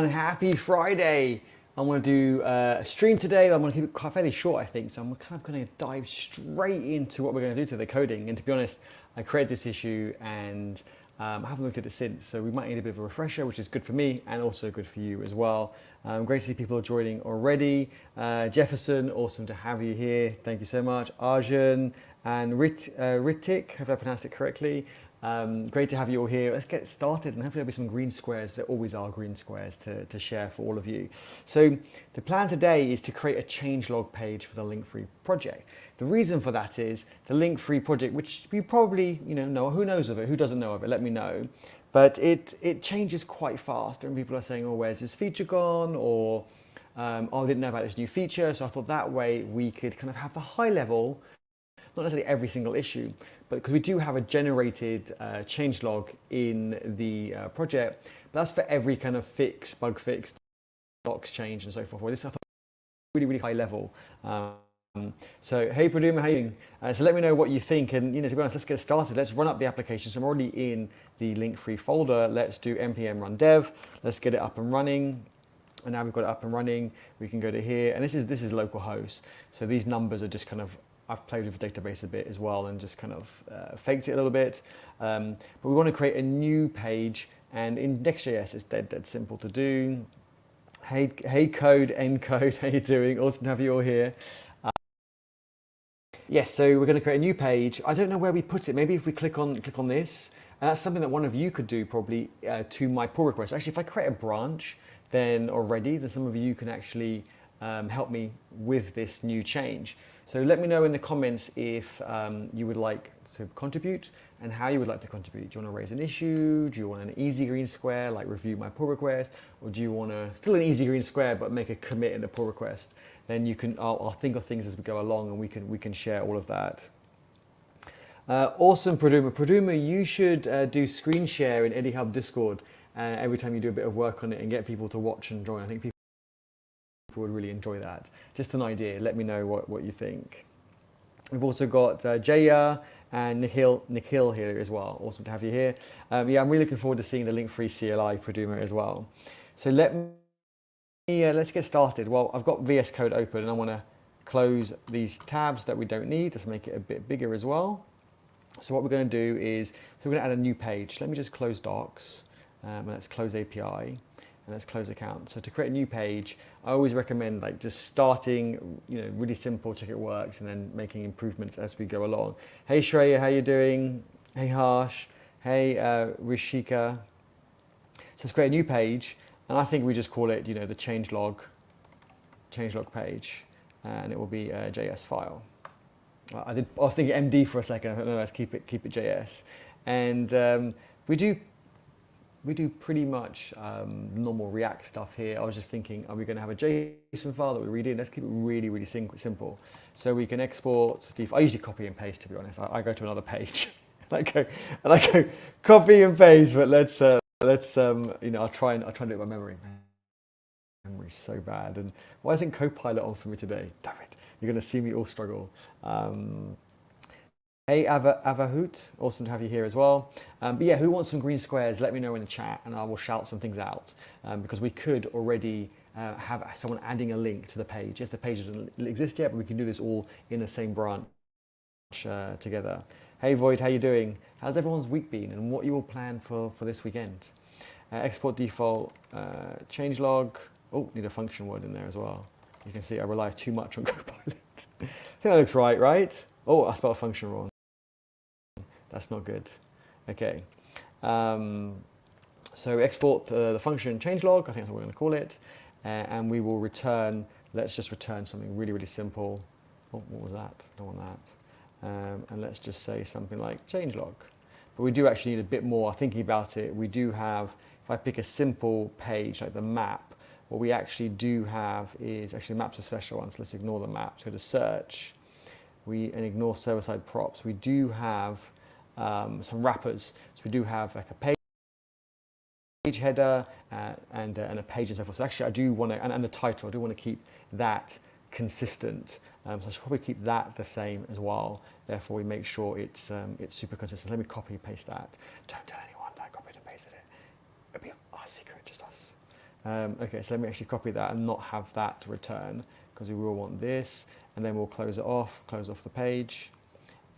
everyone, happy Friday. I'm going to do a stream today. I'm going to keep it quite fairly short, I think. So I'm kind of going to dive straight into what we're going to do to the coding. And to be honest, I created this issue and I haven't looked at it since. So we might need a bit of a refresher, which is good for me and also good for you as well. Great to see people joining already. Jefferson, awesome to have you here. Thank you so much. Arjun and Ritik, hope I pronounced it correctly. Great to have you all here. Let's get started and hopefully there'll be some green squares. There always are green squares to share for all of you. So the plan today is to create a changelog page for the LinkFree project. The reason for that is the LinkFree project, which you probably know, who knows of it, who doesn't know of it, let me know. But it changes quite fast and people are saying, oh, where's this feature gone? Or, oh, I didn't know about this new feature. So I thought that way we could kind of have the high level, not necessarily every single issue, but because we do have a generated changelog in the project, but that's for every kind of fix, bug fix, docs change and so forth. Well, this I thought really high level. So hey Praduma, how you doing? So let me know what you think, and to be honest, let's get started. Let's run up the application. So I'm already in the LinkFree folder. Let's do npm run dev. Let's get it up and running. And now we've got it up and running. We can go to here, and this is localhost. So these numbers are just kind of, I've played with the database a bit as well and just kind of faked it a little bit. But we want to create a new page, and in Next.js it's dead simple to do. Hey code, encode, how you doing? Awesome to have you all here. Yes, so we're going to create a new page. I don't know where we put it. Maybe if we click on this, and that's something that one of you could do probably to my pull request. Actually, if I create a branch, then some of you can actually help me with this new change. So let me know in the comments if you would like to contribute and how you would like to contribute. Do you want to raise an issue? Do you want an easy green square, like review my pull request? Or do you want to, still an easy green square, but make a commit in the pull request? Then you can, I'll think of things as we go along and we can share all of that. Awesome, Praduma. Praduma, you should do screen share in EddieHub Discord every time you do a bit of work on it and get people to watch and join. I think people would really enjoy that. Just an idea. Let me know what you think. We've also got Jaya and Nikhil here as well. Awesome to have you here. Yeah, I'm really looking forward to seeing the LinkFree CLI Praduma as well. So let's get started. Well, I've got VS Code open and I want to close these tabs that we don't need. Just make it a bit bigger as well. So what we're going to do is we're going to add a new page. Let me just close docs. Let's close API and let's close account. So to create a new page, I always recommend like just starting, really simple, check it works, and then making improvements as we go along. Hey Shreya, how you doing? Hey Harsh. Hey Rishika. So let's create a new page, and I think we just call it, the changelog page, and it will be a JS file. I was thinking MD for a second. No, let's keep it JS, and we do pretty much normal React stuff here. I was just thinking, are we going to have a JSON file that we read in? Let's keep it really simple. So we can export. I usually copy and paste, to be honest. I go to another page. I go copy and paste. But let's I'll try and do it by memory. Memory's so bad. And why isn't Copilot on for me today? Damn it! You're going to see me all struggle. Hey Avahut, awesome to have you here as well. But yeah, who wants some green squares? Let me know in the chat and I will shout some things out because we could already have someone adding a link to the page. Yes, the page doesn't exist yet, but we can do this all in the same branch together. Hey Void, how you doing? How's everyone's week been and what you all plan for this weekend? Export default, changelog. Oh, need a function word in there as well. You can see I rely too much on Copilot. I think that looks right? Oh, I spelled function wrong. That's not good. Okay. So export the function changelog, I think that's what we're going to call it. And we will return, let's just return something really simple. Oh, what was that? Don't want that. And let's just say something like changelog. But we do actually need a bit more. Thinking about it, we do have, if I pick a simple page like the map, what we actually do have is, actually map's a special one, so let's ignore the map. So go to search, and ignore server-side props. We do have some wrappers. So we do have like a page header and a page and so forth. So actually I do want to, and the title, I do want to keep that consistent. So I should probably keep that the same as well. Therefore we make sure it's super consistent. Let me copy and paste that. Don't tell anyone that I copied and pasted it. It'll be our secret, just us. Okay, so let me actually copy that and not have that return, because we will want this, and then we'll close off the page,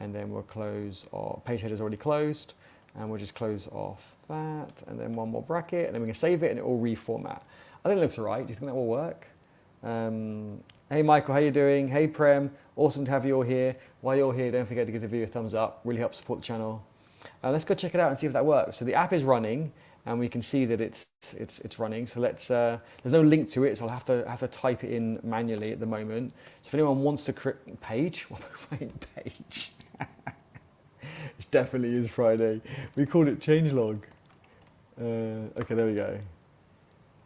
and then we'll close our page header is already closed, and we'll just close off that, and then one more bracket, and then we can save it and it will reformat. I think it looks all right. Do you think that will work? Hey Michael, how you doing? Hey Prem, awesome to have you all here. While you're here, don't forget to give the video a thumbs up, really helps support the channel. Let's go check it out and see if that works. So the app is running, and we can see that it's running. So let's, there's no link to it, so I'll have to type it in manually at the moment. So if anyone wants to create page, page. It definitely is Friday. We called it Changelog. Okay, there we go.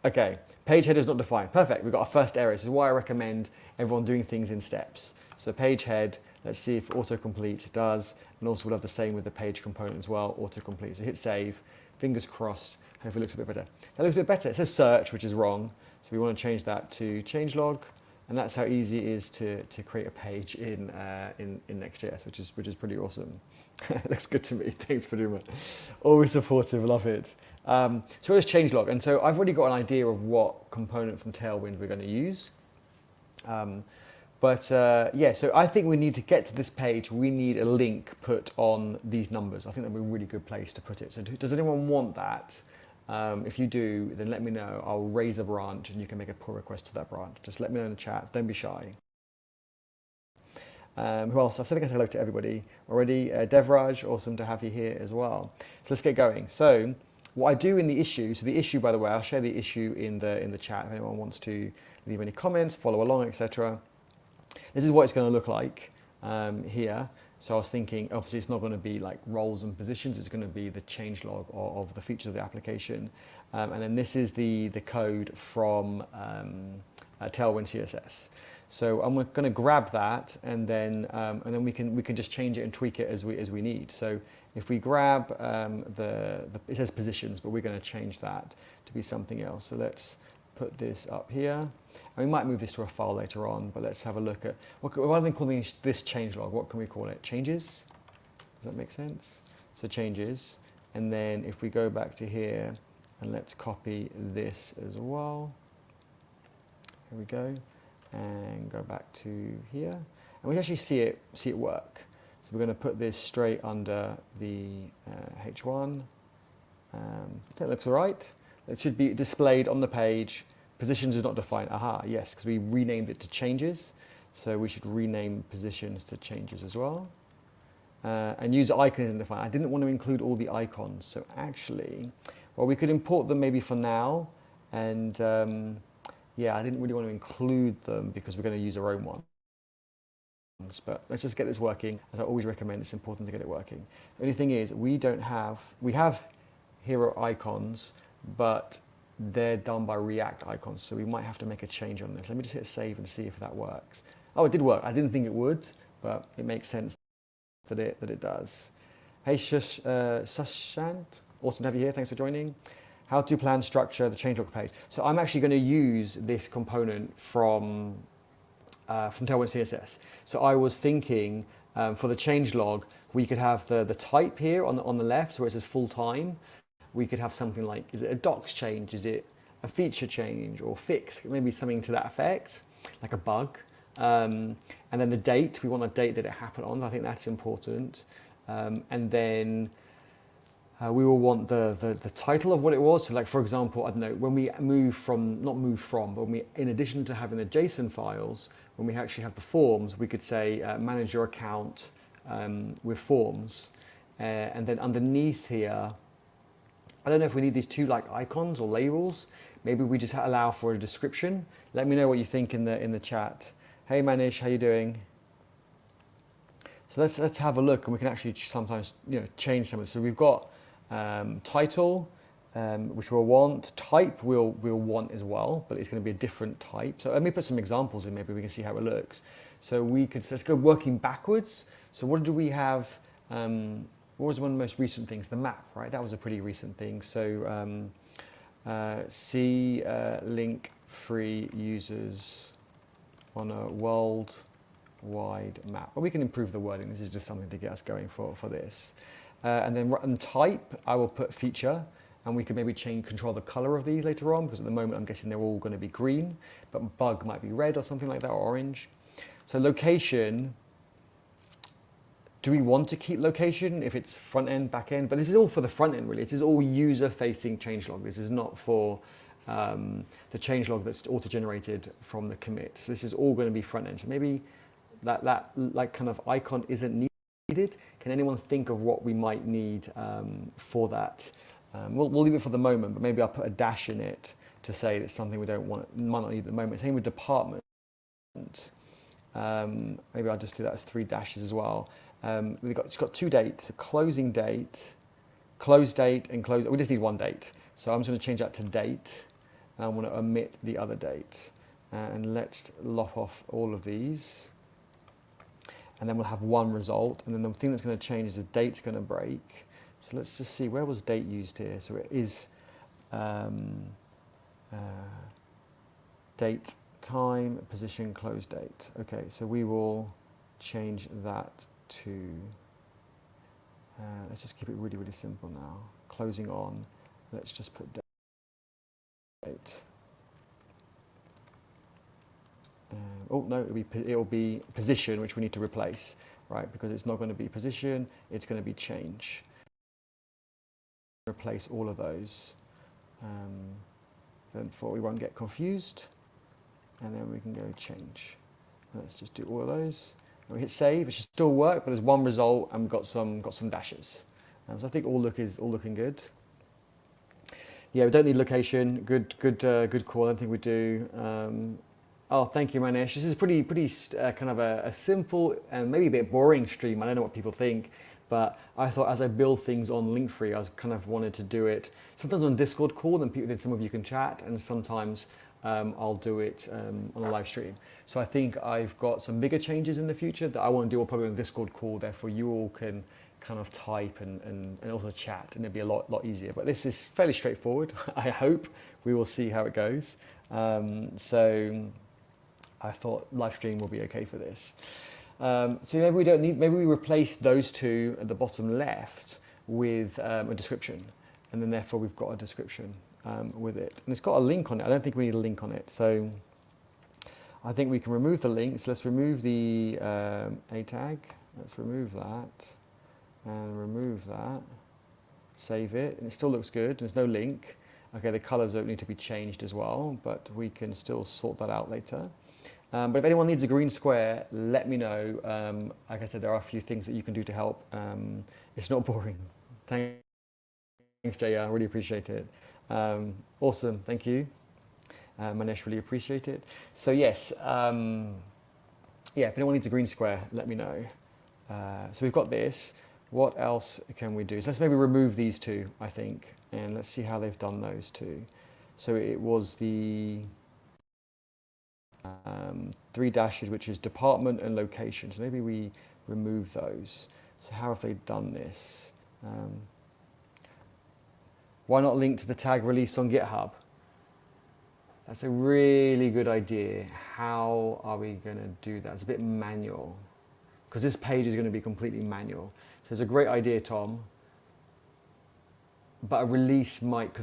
Okay, page header is not defined. Perfect, we've got our first error. This is why I recommend everyone doing things in steps. So page head, let's see if autocomplete does, and also we'll have the same with the page component as well, autocomplete. So hit save, fingers crossed, hopefully it looks a bit better. That looks a bit better. It says search, which is wrong. So we want to change that to changelog, and that's how easy it is to create a page in Next.js, which is pretty awesome. Looks good to me. Thanks for doing that. Always supportive, love it. So let's changelog, and so I've already got an idea of what component from Tailwind we're going to use. Yeah, so I think we need to get to this page. We need a link put on these numbers. I think that'd be a really good place to put it. So does anyone want that? If you do, then let me know. I'll raise a branch and you can make a pull request to that branch. Just let me know in the chat. Don't be shy. Who else? I've said hello to everybody already. Devraj, awesome to have you here as well. So let's get going. So what I do in the issue, so the issue, by the way, I'll share the issue in the chat if anyone wants to leave any comments, follow along, etc. This is what it's going to look like here. So I was thinking, obviously it's not going to be like roles and positions, it's going to be the changelog of the features of the application. And then this is the code from Tailwind CSS. So I'm going to grab that, and then we can just change it and tweak it as we need. So if we grab it says positions, but we're going to change that to be something else. So let's put this up here. And we might move this to a file later on, but let's have a look at, rather than calling this changelog, what can we call it? Changes? Does that make sense? So changes. And then if we go back to here, and let's copy this as well. Here we go. And go back to here. And we actually see it work. So we're going to put this straight under the H1. That looks all right. It should be displayed on the page. Positions is not defined. Aha, yes, because we renamed it to changes. So we should rename positions to changes as well. And user icon isn't defined. I didn't want to include all the icons. So actually, well, we could import them maybe for now. And yeah, I didn't really want to include them because we're going to use our own ones. But let's just get this working. As I always recommend, it's important to get it working. The only thing is, we have hero icons, but they're done by React icons, so we might have to make a change on this. Let me just hit save and see if that works. Oh, it did work. I didn't think it would, but it makes sense that it does. Hey Sushant, awesome to have you here. Thanks for joining. How to plan structure the changelog page. So I'm actually going to use this component from Tailwind CSS. So I was thinking for the changelog, we could have the type here on the left where it says full time. We could have something like, is it a docs change? Is it a feature change or fix? Maybe something to that effect, like a bug. And then the date, we want the date that it happened on. I think that's important. And then we will want the title of what it was. So like, for example, I don't know, when we but when we, in addition to having the JSON files, when we actually have the forms, we could say manage your account with forms. And then underneath here, I don't know if we need these two like icons or labels. Maybe we just allow for a description. Let me know what you think in the chat. Hey Manish, how you doing? So let's have a look, and we can actually sometimes change some of this. So we've got title, which we'll want. Type we'll want as well, but it's going to be a different type. So let me put some examples in. Maybe we can see how it looks. So let's go working backwards. So what do we have? What was one of the most recent things? The map, right? That was a pretty recent thing. So see LinkFree users on a worldwide map. But we can improve the wording. This is just something to get us going for this. And then type, I will put feature. and we could maybe control the color of these later on, because at the moment I'm guessing they're all going to be green, but bug might be red or something like that, or orange. So location, do we want to keep location if it's front end, back end? But this is all for the front end really. This is all user facing changelog. This is not for the changelog that's auto-generated from the commit. So this is all going to be front end. So maybe that like kind of icon isn't needed. Can anyone think of what we might need for that? We'll leave it for the moment, but maybe I'll put a dash in it to say it's something we don't want, might not need at the moment. Same with department. Maybe I'll just do that as 3 dashes as well. It's got 2 dates: a closing date, close date, and close. We just need 1 date, so I'm just going to change that to date. I want to omit the other date, and let's lop off all of these, and then we'll have 1 result. And then the thing that's going to change is the date's going to break. So let's just see, where was date used here? So it is date, time, position, close date. Okay, so we will change that to, let's just keep it really, really simple now. Closing on, let's just put date. Oh no, it'll be position, which we need to replace, right? Because it's not going to be position, it's going to be change. Replace all of those, then we won't get confused, and then we can go change. Let's just do all of those. And we hit save. It should still work, but there's 1 result, and we've got some dashes. So I think all looking good. Yeah, we don't need location. Good call. I don't think we do. Oh, thank you, Manish. This is pretty kind of a simple and maybe a bit boring stream. I don't know what people think, but I thought as I build things on LinkFree, I was kind of wanted to do it sometimes on Discord call, and some of you can chat, and sometimes I'll do it on a live stream. So I think I've got some bigger changes in the future that I want to do probably on a Discord call. Therefore, you all can kind of type and also chat, and it'll be a lot easier. But this is fairly straightforward. I hope we will see how it goes. So I thought live stream will be okay for this. So maybe we don't need. Maybe we replace those 2 at the bottom left with a description, and then therefore we've got a description with it, and it's got a link on it. I don't think we need a link on it, so I think we can remove the links. Let's remove the a tag. Let's remove that and remove that. Save it, and it still looks good. There's no link. Okay, the colors don't need to be changed as well, but we can still sort that out later. But if anyone needs a green square, let me know. Like I said, there are a few things that you can do to help. It's not boring. Thanks, Jay. I really appreciate it. Awesome. Thank you. Manish, really appreciate it. So yes, yeah, if anyone needs a green square, let me know. So we've got this. What else can we do? So let's maybe remove these 2, I think, and let's see how they've done those 2. So it was the 3 dashes, which is department and location. So maybe we remove those. So how have they done this? Why not link to the tag released on GitHub? That's a really good idea. How are we going to do that? It's a bit manual, because this page is going to be completely manual. So it's a great idea, Tom. But a release might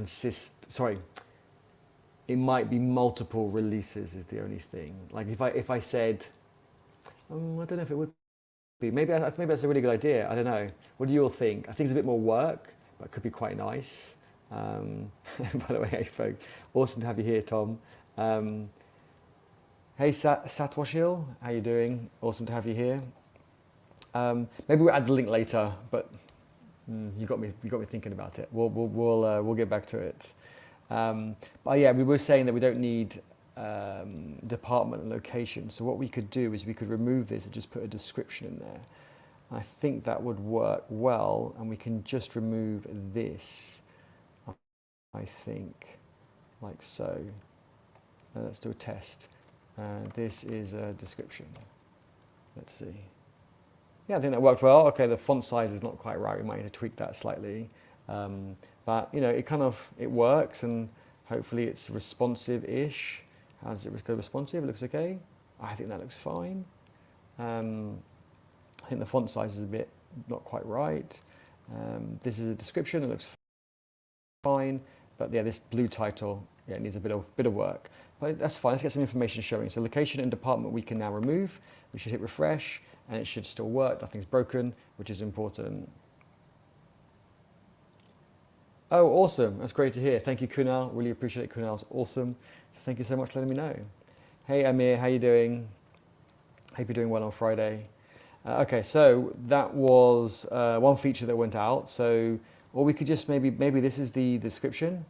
it might be multiple releases is the only thing. Like if I said, I don't know if it would be. Maybe that's a really good idea. I don't know. What do you all think? I think it's a bit more work, but it could be quite nice. By the way, hey folks, awesome to have you here, Tom. Hey Satwashil, how you doing? Awesome to have you here. Maybe we'll add the link later, but you got me thinking about it. We'll get back to it. But yeah, we were saying that we don't need department and location. So what we could do is we could remove this and just put a description in there. I think that would work well, and we can just remove this, I think, like so. Let's do a test. This is a description. Let's see. Yeah, I think that worked well. Okay, the font size is not quite right. We might need to tweak that slightly. But you know, it works, and hopefully it's responsive-ish. How does it go responsive? It looks okay. I think that looks fine. I think the font size is a bit not quite right. This is a description. It looks fine. But yeah, this blue title, yeah, it needs a bit of work. But that's fine. Let's get some information showing. So location and department we can now remove. We should hit refresh, and it should still work. Nothing's broken, which is important. Oh, awesome. That's great to hear. Thank you, Kunal. Really appreciate it. Kunal's awesome. Thank you so much for letting me know. Hey, Amir, how you doing? Hope you're doing well on Friday. Okay, so that was one feature that went out. So, or we could just maybe this is the description,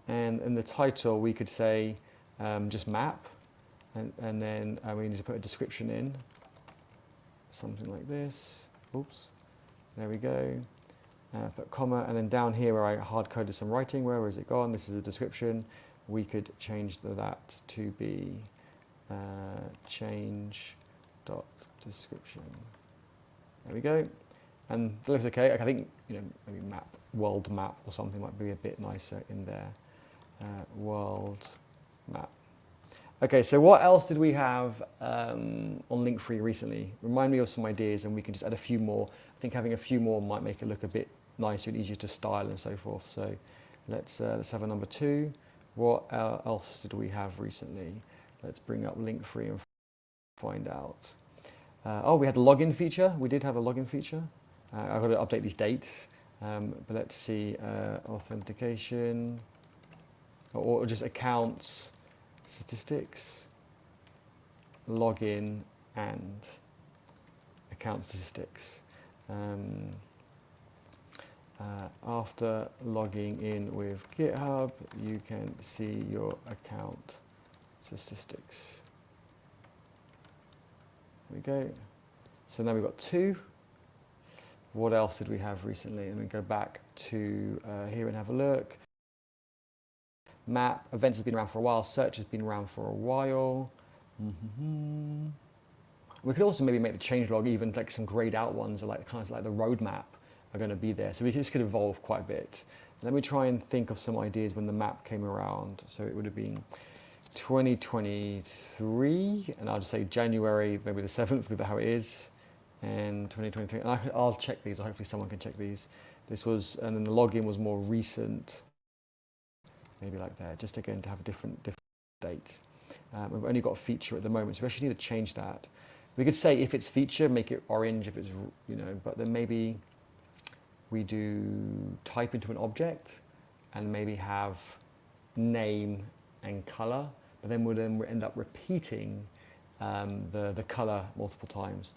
and in the title we could say just map, and then we need to put a description in, something like this. Oops, there we go. Put comma, and then down here where I hard-coded some writing, where is it gone? This is a description. We could change that to be change dot description. There we go. And it looks okay. I think, maybe map, world map or something might be a bit nicer in there. World map. Okay, so what else did we have on LinkFree recently? Remind me of some ideas, and we can just add a few more. I think having a few more might make it look a bit nicer and easier to style and so forth. So let's have a number 2. What else did we have recently? Let's bring up LinkFree and find out. Oh, we had the login feature. We did have a login feature. I've got to update these dates. But let's see, authentication, or just accounts, statistics, login, and account statistics. After logging in with GitHub, you can see your account statistics. There we go. So now we've got 2. What else did we have recently? And we go back to here and have a look. Map, events has been around for a while. Search has been around for a while. We could also maybe make the changelog even like some grayed out ones, or like kind of like the roadmap are going to be there. So this could evolve quite a bit. Let me try and think of some ideas when the map came around. So it would have been 2023, and I'll just say January, maybe the 7th, is how it is, and 2023. And I'll check these, or hopefully someone can check these. This was, and then the login was more recent, maybe like that, just again to have a different date. We've only got a feature at the moment, so we actually need to change that. We could say if it's feature, make it orange, if it's, but then maybe we do type into an object and maybe have name and color, but then we'll end up repeating the color multiple times.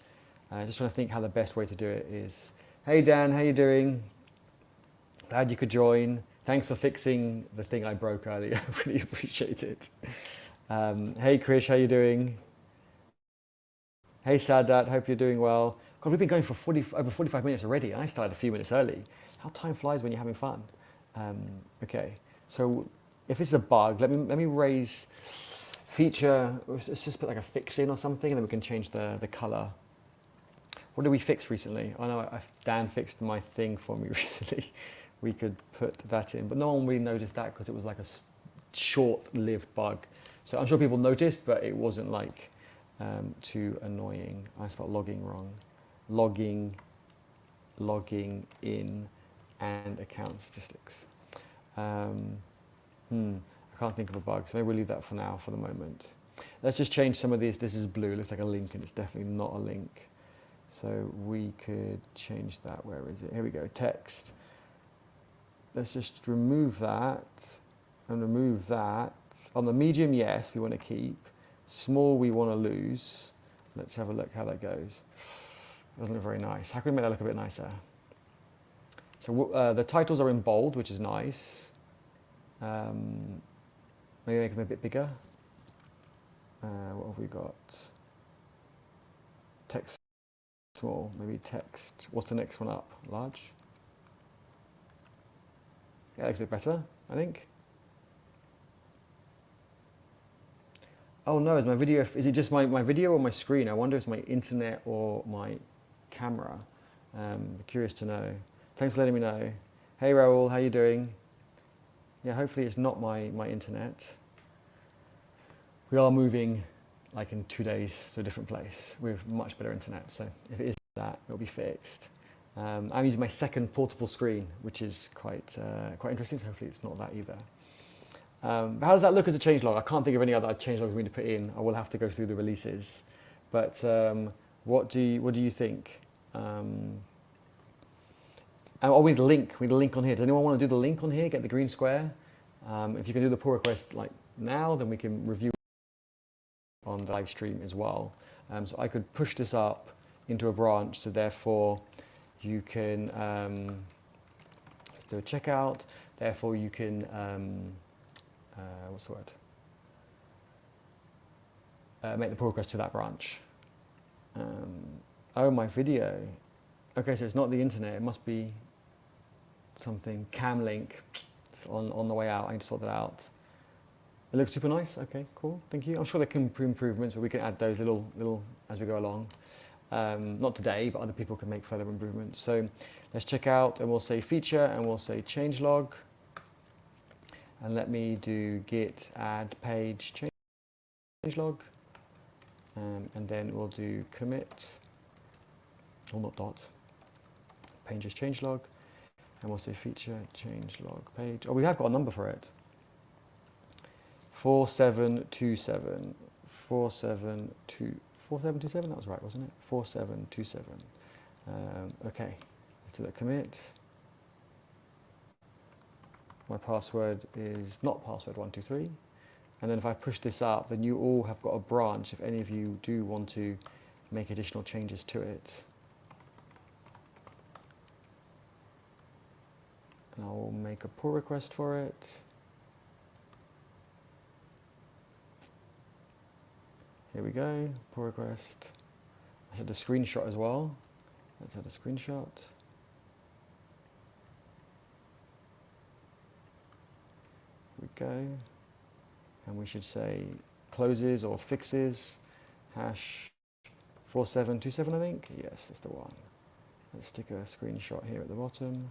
Just trying to think how the best way to do it is. Hey Dan, how you doing? Glad you could join. Thanks for fixing the thing I broke earlier. I really appreciate it. Hey Krish, how you doing? Hey Sadat, hope you're doing well. God, we've been going for over 45 minutes already, and I started a few minutes early. How time flies when you're having fun. Okay, so if it's a bug, let me raise feature. Let's just put like a fix in or something, and then we can change the color. What did we fix recently? I know Dan fixed my thing for me recently. We could put that in, but no one really noticed that because it was like a short-lived bug. So I'm sure people noticed, but it wasn't like too annoying. I spelled logging wrong. Logging in, and account statistics. I can't think of a bug, so maybe we'll leave that for now, for the moment. Let's just change some of these. This is blue, it looks like a link, and it's definitely not a link. So we could change that. Where is it? Here we go, text. Let's just remove that and remove that. On the medium, yes, we want to keep. Small, we want to lose. Let's have a look how that goes. It doesn't look very nice. How can we make that look a bit nicer? So the titles are in bold, which is nice. Maybe make them a bit bigger. What have we got? Text small, maybe text. What's the next one up? Large? Yeah, that looks a bit better, I think. Oh no, is my video, is it just my video or my screen? I wonder if it's my internet or my camera. Curious to know. Thanks for letting me know. Hey Raoul, how you doing? Yeah, hopefully it's not my internet. We are moving like in 2 days to a different place with much better internet. So if it is that, it'll be fixed. I'm using my second portable screen, which is quite interesting, so hopefully it's not that either. How does that look as a changelog? I can't think of any other changelogs we need to put in. I will have to go through the releases. But what do you think? Oh, we need a link. We need a link on here. Does anyone want to do the link on here? Get the green square. If you can do the pull request like now, then we can review on the live stream as well. So I could push this up into a branch. So therefore, you can do a checkout. Therefore, you can what's the word? Make the pull request to that branch. Oh, my video. Okay, so it's not the internet. It must be something Camlink on the way out. I need to sort that out. It looks super nice. Okay, cool. Thank you. I'm sure there can be improvements, but we can add those little as we go along. Not today, but other people can make further improvements. So let's check out, and we'll say feature, and we'll say changelog. And let me do git add page changelog. And then we'll do commit, or not dot, pages changelog, and we'll say feature changelog page. Oh, we have got a number for it. 4727. 4727, that was right, wasn't it? 4727. Okay, let's do that commit. My password is not password123. And then if I push this up, then you all have got a branch if any of you do want to make additional changes to it. And I'll make a pull request for it. Here we go, pull request. I should add a screenshot as well. Let's add a screenshot. Here we go. And we should say closes or fixes, hash 4727, I think. Yes, that's the one. Let's stick a screenshot here at the bottom.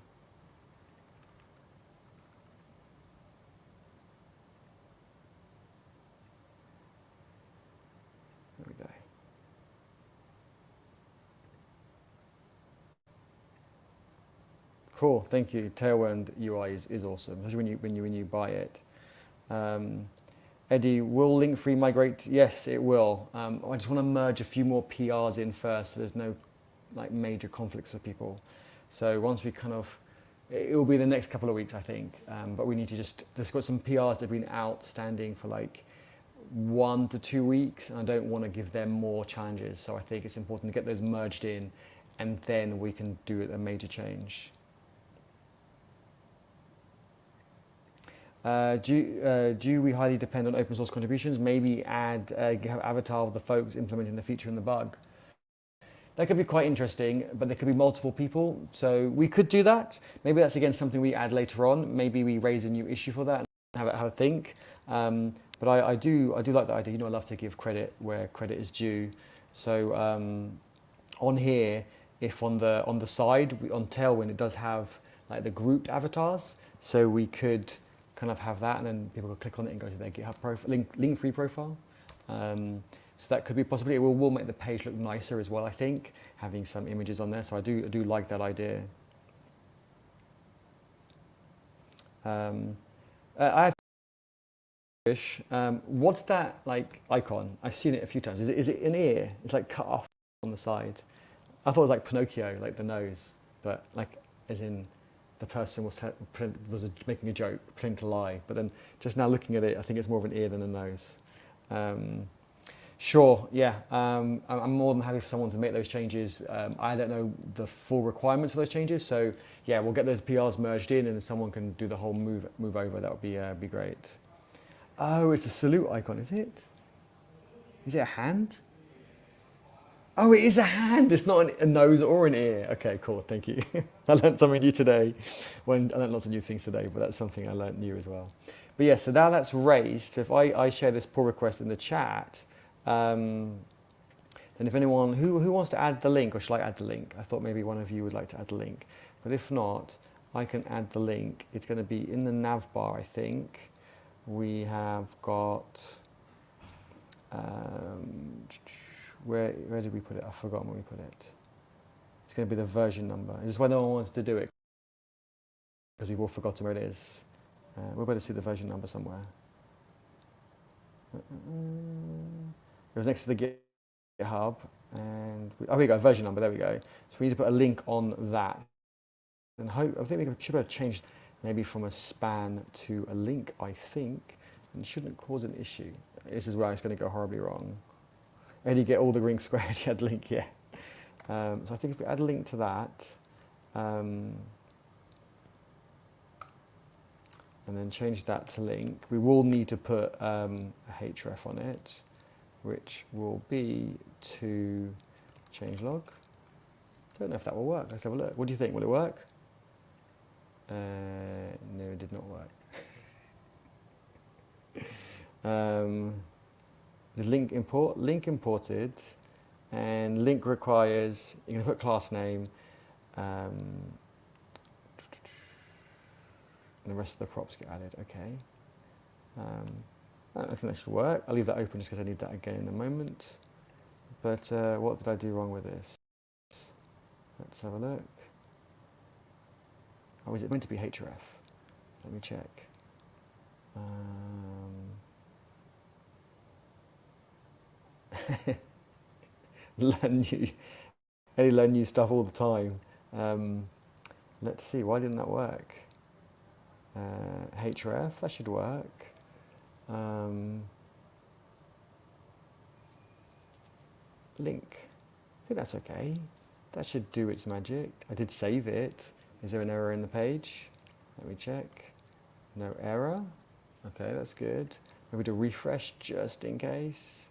There we go. Cool, thank you. Tailwind UI is awesome, especially when you buy it. Eddie, will LinkFree migrate? Yes, it will. I just want to merge a few more PRs in first, so there's no like major conflicts with people. So once we it will be the next couple of weeks, I think. But we need to just got some PRs that have been outstanding for like 1 to 2 weeks, and I don't want to give them more challenges. So I think it's important to get those merged in, and then we can do a major change. Do we highly depend on open source contributions? Maybe add a GitHub avatar of the folks implementing the feature and the bug. That could be quite interesting, but there could be multiple people. So we could do that. Maybe that's again something we add later on. Maybe we raise a new issue for that and have a think. But I do like the idea. You know, I love to give credit where credit is due. So on here, if on the side on Tailwind, it does have like the grouped avatars. So we could kind of have that, and then people could click on it and go to their GitHub profile, LinkFree profile. So that could be a possibility. It will make the page look nicer as well, I think, having some images on there. So I do like that idea. I have what's that like icon? I've seen it a few times. Is it an ear? It's like cut off on the side. I thought it was like Pinocchio, like the nose, but like as in the person was making a joke, pretending to lie. But then just now looking at it, I think it's more of an ear than a nose. Sure, yeah. I'm more than happy for someone to make those changes. I don't know the full requirements for those changes, so yeah, we'll get those PRs merged in, and someone can do the whole move over. That would be great. Oh, it's a salute icon, is it? Is it a hand? Oh, it is a hand. It's not a nose or an ear. Okay, cool. Thank you. I learned something new today. Well, I learned lots of new things today, but that's something I learned new as well. But yeah, so now that's raised. So if I share this pull request in the chat, then if anyone who wants to add the link, or should I add the link? I thought maybe one of you would like to add the link, but if not, I can add the link. It's going to be in the nav bar, I think. We have got. Where did we put it? I've forgotten where we put it. It's going to be the version number. Is this why no one wanted to do it? Because we've all forgotten where it is. We'll better see the version number somewhere. It was next to the GitHub, and here we go, version number, there we go. So we need to put a link on that. And I think we should be able to change maybe from a span to a link, I think, and it shouldn't cause an issue. This is where it's going to go horribly wrong. And you get all the rings squared, you had link, yeah. So I think if we add a link to that, and then change that to link, we will need to put a href on it, which will be to changelog. Don't know if that will work. Let's have a look. What do you think? Will it work? No, it did not work. The link imported, and link requires, you're going to put class name, and the rest of the props get added. Okay. I think that should work. I'll leave that open just because I need that again in a moment. But what did I do wrong with this? Let's have a look. Oh, is it meant to be href? Let me check. Learn new stuff all the time. Let's see, why didn't that work? Href, that should work. Link, I think that's okay. That should do its magic. I did save it. Is there an error in the page? Let me check. No error. Okay, that's good. Maybe to refresh just in case.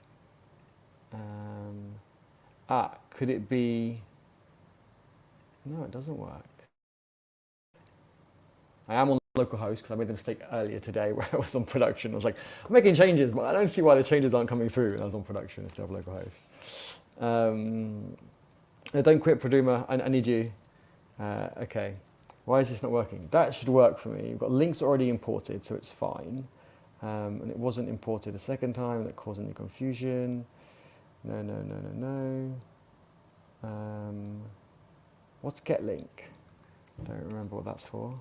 Could it be? No, it doesn't work. I am on localhost because I made the mistake earlier today where I was on production. I was like, I'm making changes, but I don't see why the changes aren't coming through. And I was on production instead of localhost. Don't quit, Praduma. I need you. Okay. Why is this not working? That should work for me. We've got links already imported, so it's fine. And it wasn't imported a second time. That caused any confusion. No. What's getLink? I don't remember what that's for.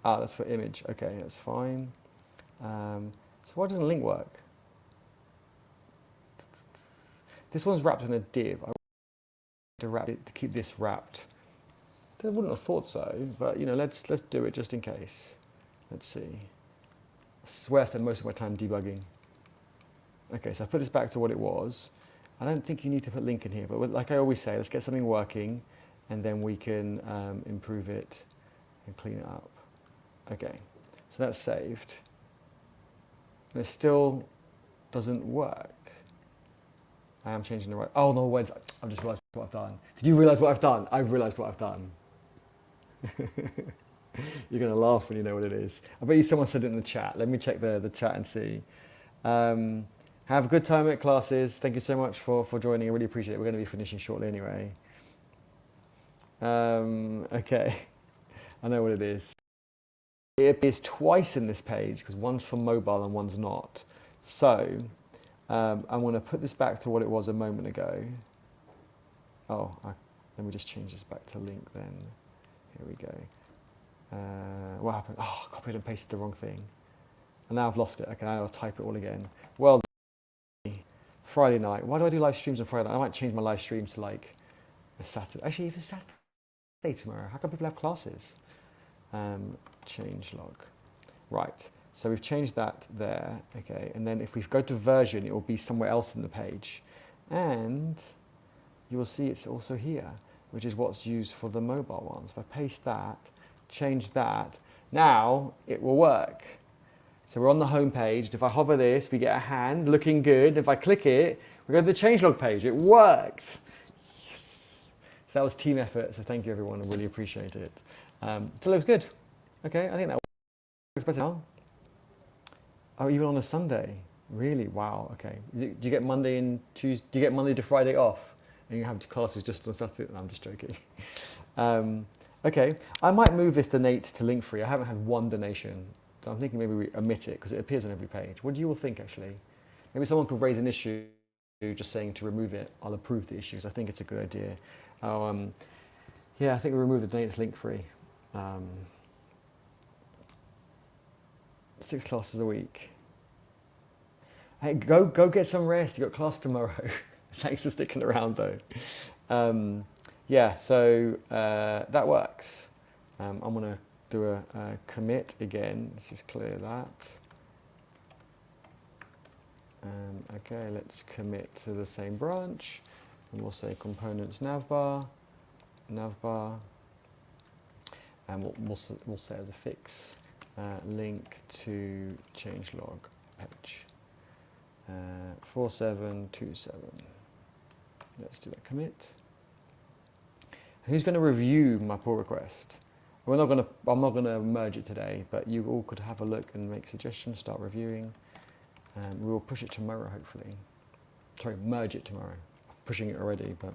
That's for image. Okay, that's fine. So why doesn't link work? This one's wrapped in a div. I want to wrap it to keep this wrapped. I wouldn't have thought so, but let's do it just in case. Let's see. I swear I spend most of my time debugging. Okay, so I put this back to what it was. I don't think you need to put link in here, but like I always say, let's get something working, and then we can improve it and clean it up. Okay, so that's saved. And it still doesn't work. I am changing the right. Oh no, wait! I've just realised what I've done. Did you realise what I've done? I've realised what I've done. You're going to laugh when you know what it is. I bet you someone said it in the chat. Let me check the chat and see. Have a good time at classes. Thank you so much for joining. I really appreciate it. We're going to be finishing shortly anyway. Okay, I know what it is. It appears twice in this page because one's for mobile and one's not. So I'm going to put this back to what it was a moment ago. Let me just change this back to link then. Here we go. What happened? Oh, I copied and pasted the wrong thing. And now I've lost it. Okay, now I'll type it all again. Well, Friday night. Why do I do live streams on Friday night? I might change my live streams to like a Saturday. Actually, if it's Saturday tomorrow, how come people have classes? Changelog. Right. So we've changed that there. Okay. And then if we go to version, it will be somewhere else in the page. And you will see it's also here, which is what's used for the mobile ones. If I paste that, change that, now it will work. So we're on the home page. If I hover this, we get a hand looking good. If I click it, we go to the changelog page. It worked. Yes. So that was team effort. So thank you, everyone. I really appreciate it. So it looks good. Okay, I think that looks better now. Oh, even on a Sunday. Really? Wow. Okay. Do you get Monday and Tuesday? Do you get Monday to Friday off? And you have classes just on Saturday? No, I'm just joking. Okay. I might move this donate to LinkFree. I haven't had one donation. So I'm thinking maybe we omit it because it appears on every page. What do you all think, actually? Maybe someone could raise an issue just saying to remove it, I'll approve the issue, because I think it's a good idea. Yeah, I think we remove the donate to LinkFree. 6 classes a week. Hey, go get some rest. You got class tomorrow. Thanks for sticking around though. Yeah, so that works. I'm gonna do a commit again. Let's just clear that. Okay, let's commit to the same branch, and we'll say components navbar, and we'll say as a fix link to changelog page 4727. Let's do that commit. Who's going to review my pull request? I'm not going to merge it today, but you all could have a look and make suggestions, start reviewing. We will push it tomorrow, hopefully. Sorry, merge it tomorrow. I'm pushing it already, but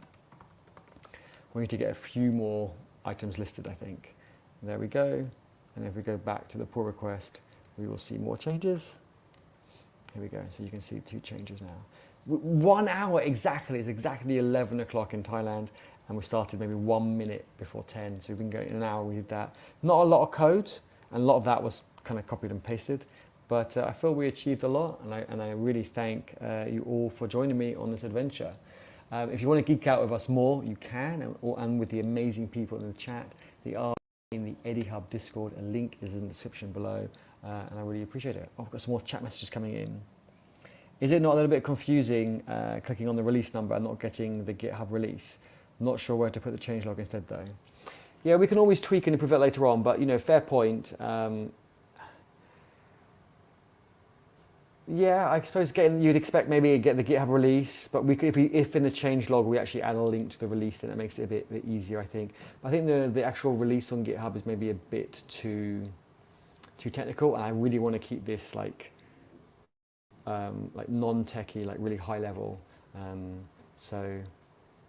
we need to get a few more items listed, I think. There we go. And if we go back to the pull request, we will see more changes. Here we go. So you can see 2 changes now. 1 hour exactly. It's exactly 11 o'clock in Thailand. And we started maybe 1 minute before 10. So we've been going an hour. We did that. Not a lot of code. And a lot of that was kind of copied and pasted. But I feel we achieved a lot, and I really thank you all for joining me on this adventure. If you want to geek out with us more, you can, and with the amazing people in the chat. They are in the Eddie Hub Discord. A link is in the description below, and I really appreciate it. Oh, I've got some more chat messages coming in. Is it not a little bit confusing clicking on the release number and not getting the GitHub release? Not sure where to put the changelog instead though. Yeah, we can always tweak and improve it later on, but fair point. Yeah, I suppose you'd expect maybe get the GitHub release, but if in the changelog we actually add a link to the release, then it makes it a bit easier, I think. I think the actual release on GitHub is maybe a bit too technical, and I really want to keep this like non-techy, like really high level. So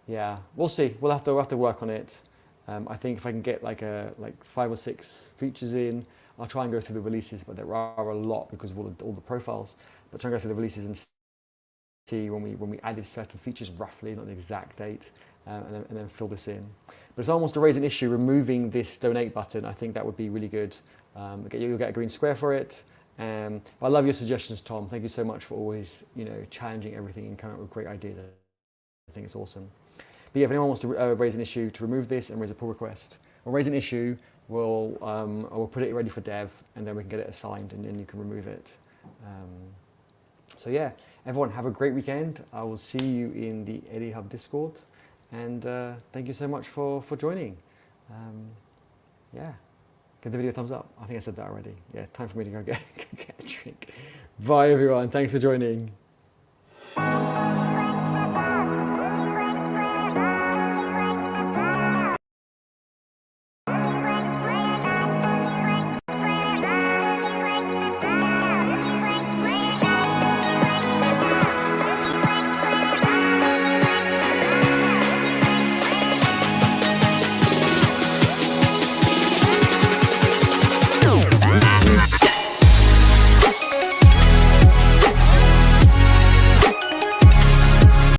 yeah, we'll see. We'll have to work on it. I think if I can get like 5 or 6 features in, I'll try and go through the releases, but there are a lot because of all the profiles. But try and go through the releases and see when we added certain features roughly, not the exact date, and then fill this in. But if someone wants to raise an issue, removing this donate button, I think that would be really good. You'll get a green square for it. But I love your suggestions, Tom. Thank you so much for always challenging everything and coming up with great ideas. I think it's awesome. But yeah, if anyone wants to raise an issue to remove this and raise a pull request, or raise an issue, we'll put it ready for dev, and then we can get it assigned, and then you can remove it. So yeah, everyone have a great weekend. I will see you in the Eddie Hub Discord, and thank you so much for joining. Yeah, give the video a thumbs up. I think I said that already. Yeah, time for me to go get a drink. Bye everyone, thanks for joining.